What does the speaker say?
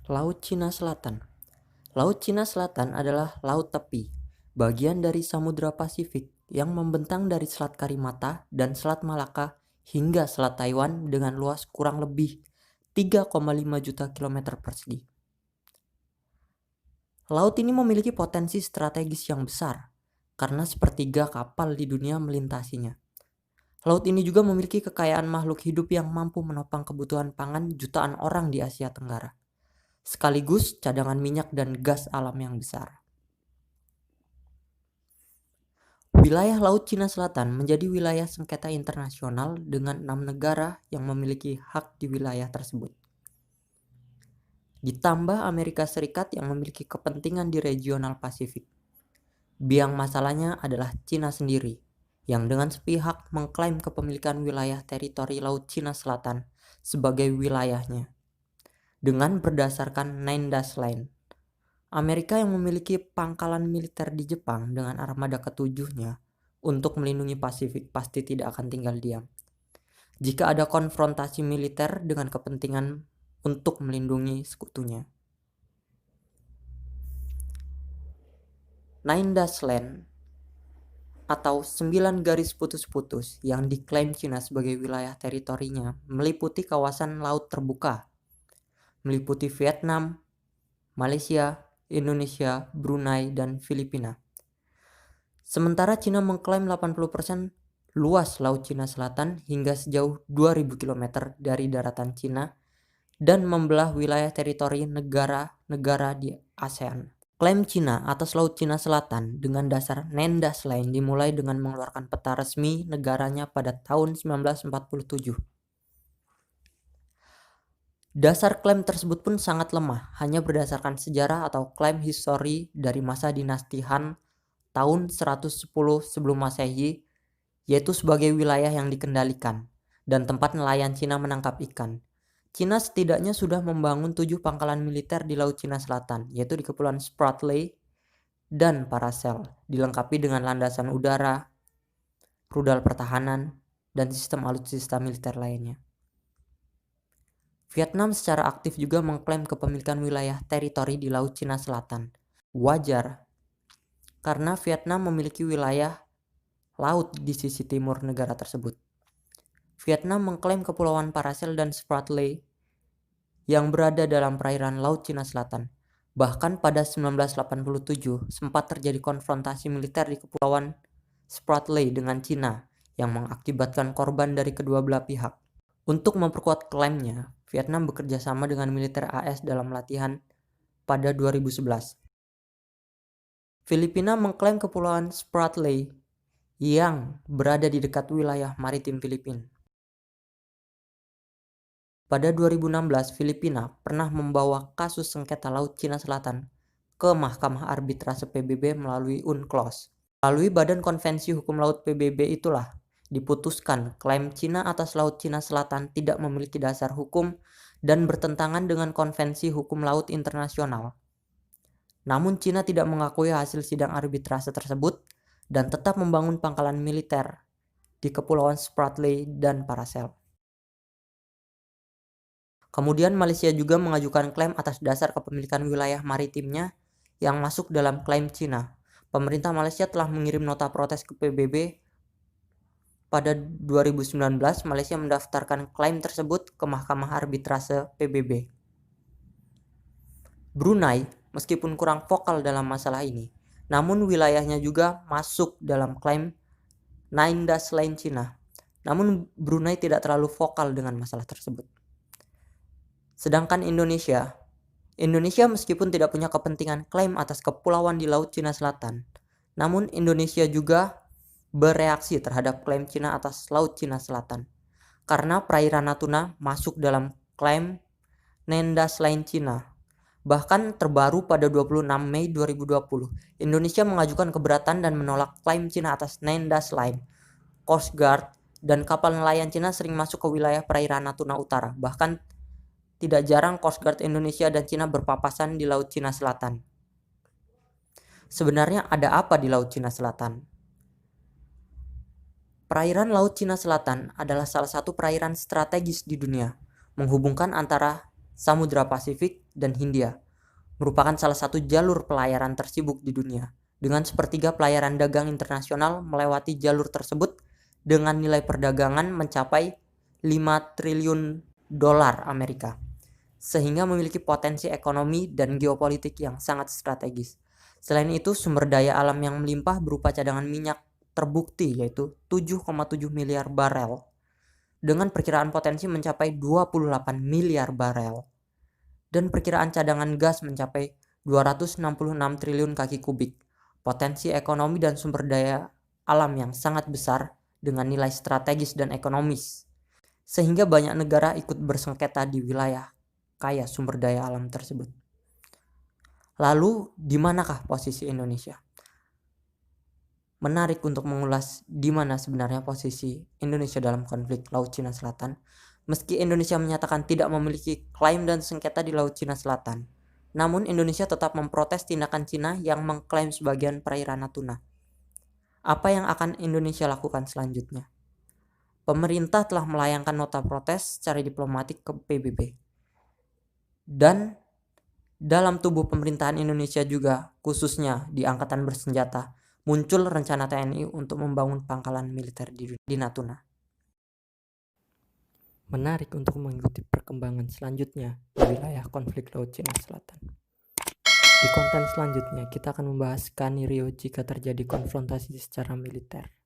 Laut Cina Selatan. Laut Cina Selatan adalah laut tepi, bagian dari Samudra Pasifik yang membentang dari Selat Karimata dan Selat Malaka hingga Selat Taiwan dengan luas kurang lebih 3,5 juta kilometer persegi. Laut ini memiliki potensi strategis yang besar karena sepertiga kapal di dunia melintasinya. Laut ini juga memiliki kekayaan makhluk hidup yang mampu menopang kebutuhan pangan jutaan orang di Asia Tenggara, sekaligus cadangan minyak dan gas alam yang besar. Wilayah Laut Cina Selatan menjadi wilayah sengketa internasional dengan 6 negara yang memiliki hak di wilayah tersebut. Ditambah Amerika Serikat yang memiliki kepentingan di regional Pasifik. Biang masalahnya adalah Cina sendiri, yang dengan sepihak mengklaim kepemilikan wilayah teritori Laut Cina Selatan sebagai wilayahnya, dengan berdasarkan Nine Dash Line. Amerika yang memiliki pangkalan militer di Jepang dengan armada ketujuhnya untuk melindungi Pasifik pasti tidak akan tinggal diam jika ada konfrontasi militer dengan kepentingan untuk melindungi sekutunya. Nine Dash Line atau 9 garis putus-putus yang diklaim Cina sebagai wilayah teritorinya meliputi kawasan laut terbuka, meliputi Vietnam, Malaysia, Indonesia, Brunei, dan Filipina. Sementara Cina mengklaim 80% luas Laut Cina Selatan hingga sejauh 2000 km dari daratan Cina dan membelah wilayah teritori negara-negara di ASEAN. Klaim Cina atas Laut Cina Selatan dengan dasar Nine Dash Line dimulai dengan mengeluarkan peta resmi negaranya pada tahun 1947. Dasar klaim tersebut pun sangat lemah, hanya berdasarkan sejarah atau klaim histori dari masa dinasti Han tahun 110 sebelum Masehi, yaitu sebagai wilayah yang dikendalikan dan tempat nelayan Cina menangkap ikan. Cina setidaknya sudah membangun 7 pangkalan militer di Laut Cina Selatan, yaitu di Kepulauan Spratly dan Paracel, dilengkapi dengan landasan udara, rudal pertahanan, dan sistem alutsista militer lainnya. Vietnam secara aktif juga mengklaim kepemilikan wilayah teritori di Laut Cina Selatan. Wajar, karena Vietnam memiliki wilayah laut di sisi timur negara tersebut. Vietnam mengklaim Kepulauan Paracel dan Spratly yang berada dalam perairan Laut Cina Selatan. Bahkan pada 1987 sempat terjadi konfrontasi militer di Kepulauan Spratly dengan Cina yang mengakibatkan korban dari kedua belah pihak. Untuk memperkuat klaimnya, Vietnam bekerja sama dengan militer AS dalam latihan pada 2011. Filipina mengklaim Kepulauan Spratly yang berada di dekat wilayah maritim Filipina. Pada 2016, Filipina pernah membawa kasus sengketa Laut Cina Selatan ke Mahkamah Arbitrase PBB melalui UNCLOS. Melalui Badan Konvensi Hukum Laut PBB itulah diputuskan klaim Cina atas Laut Cina Selatan tidak memiliki dasar hukum dan bertentangan dengan Konvensi Hukum Laut Internasional. Namun Cina tidak mengakui hasil sidang arbitrase tersebut dan tetap membangun pangkalan militer di Kepulauan Spratly dan Paracel. Kemudian Malaysia juga mengajukan klaim atas dasar kepemilikan wilayah maritimnya yang masuk dalam klaim Cina. Pemerintah Malaysia telah mengirim nota protes ke PBB. Pada 2019, Malaysia mendaftarkan klaim tersebut ke Mahkamah Arbitrase PBB. Brunei, meskipun kurang vokal dalam masalah ini, namun wilayahnya juga masuk dalam klaim Nine Dash Line Cina. Namun Brunei tidak terlalu vokal dengan masalah tersebut. Sedangkan Indonesia meskipun tidak punya kepentingan klaim atas kepulauan di Laut Cina Selatan, namun Indonesia juga bereaksi terhadap klaim Cina atas Laut Cina Selatan karena perairan Natuna masuk dalam klaim Nine Dash Line Cina. Bahkan terbaru pada 26 Mei 2020, Indonesia mengajukan keberatan dan menolak klaim Cina atas Nine Dash Line. Coast Guard dan kapal nelayan Cina sering masuk ke wilayah perairan Natuna Utara. Bahkan tidak jarang Coast Guard Indonesia dan Cina berpapasan di Laut Cina Selatan. Sebenarnya ada apa di Laut Cina Selatan? Perairan Laut Cina Selatan adalah salah satu perairan strategis di dunia, menghubungkan antara Samudra Pasifik dan Hindia, merupakan salah satu jalur pelayaran tersibuk di dunia, dengan sepertiga pelayaran dagang internasional melewati jalur tersebut dengan nilai perdagangan mencapai 5 triliun dolar Amerika, sehingga memiliki potensi ekonomi dan geopolitik yang sangat strategis. Selain itu, sumber daya alam yang melimpah berupa cadangan minyak terbukti yaitu 7,7 miliar barel dengan perkiraan potensi mencapai 28 miliar barel dan perkiraan cadangan gas mencapai 266 triliun kaki kubik. Potensi ekonomi dan sumber daya alam yang sangat besar dengan nilai strategis dan ekonomis, sehingga banyak negara ikut bersengketa di wilayah kaya sumber daya alam tersebut. Lalu, di manakah posisi Indonesia? Menarik untuk mengulas di mana sebenarnya posisi Indonesia dalam konflik Laut Cina Selatan. Meski Indonesia menyatakan tidak memiliki klaim dan sengketa di Laut Cina Selatan, namun Indonesia tetap memprotes tindakan Cina yang mengklaim sebagian perairan Natuna. Apa yang akan Indonesia lakukan selanjutnya? Pemerintah telah melayangkan nota protes secara diplomatik ke PBB. Dan dalam tubuh pemerintahan Indonesia juga, khususnya di Angkatan Bersenjata, muncul rencana TNI untuk membangun pangkalan militer di Natuna. Menarik untuk mengikuti perkembangan selanjutnya di wilayah konflik Laut Cina Selatan. Di konten selanjutnya kita akan membahas skenario jika terjadi konfrontasi secara militer.